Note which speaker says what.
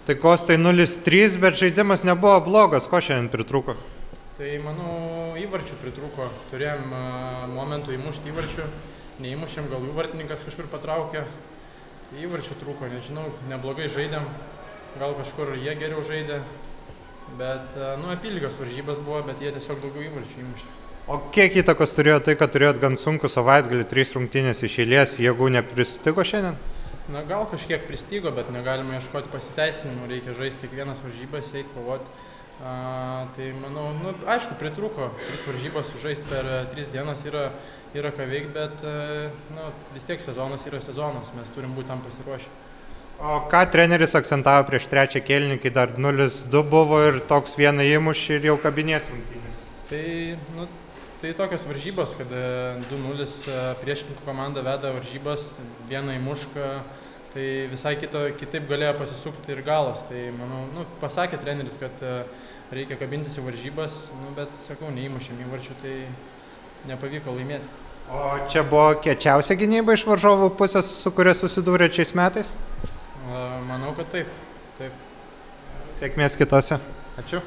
Speaker 1: Tai Kostai 0-3, bet žaidimas nebuvo blogas, ko šiandien pritrūko?
Speaker 2: Tai manau įvarčių pritrūko, turėjom momentų įmušti įvarčių, neįmušėm, gal jų vartininkas kažkur patraukė, tai įvarčių trūko, nežinau, neblogai žaidėm, gal kažkur jie geriau žaidė, bet apylygios varžybas buvo, bet jie tiesiog daugiau įvarčių įmušė.
Speaker 1: O kiek įtakos turėjo tai, kad turėjot gan sunku savaitgalį, 3 rungtynės iš eilės, jėgų nepristigo šiandien?
Speaker 2: Na gal kažkiek pristigo, bet negalima ieškoti pasiteisinimų, reikia žaisti kiekvienas varžybas, eiti kovoti. Tai manau, aišku, pritrūko, 3 varžybas sužaisti per 3 dienas yra ką veikti, bet vis tiek sezonas yra sezonas, mes turim būti tam pasiruošę.
Speaker 1: O ką treneris akcentavo prieš trečią kėlinį, kai dar 0-2 buvo ir toks vieną įmušį ir jau kabinės rungtynės?
Speaker 2: Tai tokios varžybos, kad 2-0 priešininkų komanda veda varžybas, vieną įmušką, tai visai kitaip galėjo pasisukti ir galas. Tai manau, pasakė treneris, kad reikia kabintis į varžybas, bet sakau, neįmušėm įvarčių, tai nepavyko laimėti.
Speaker 1: O čia buvo kiečiausia gynyba iš varžovų pusės, su kuria susidūrė šiais metais?
Speaker 2: Manau, kad taip.
Speaker 1: Sėkmės kitose.
Speaker 2: Ačiū.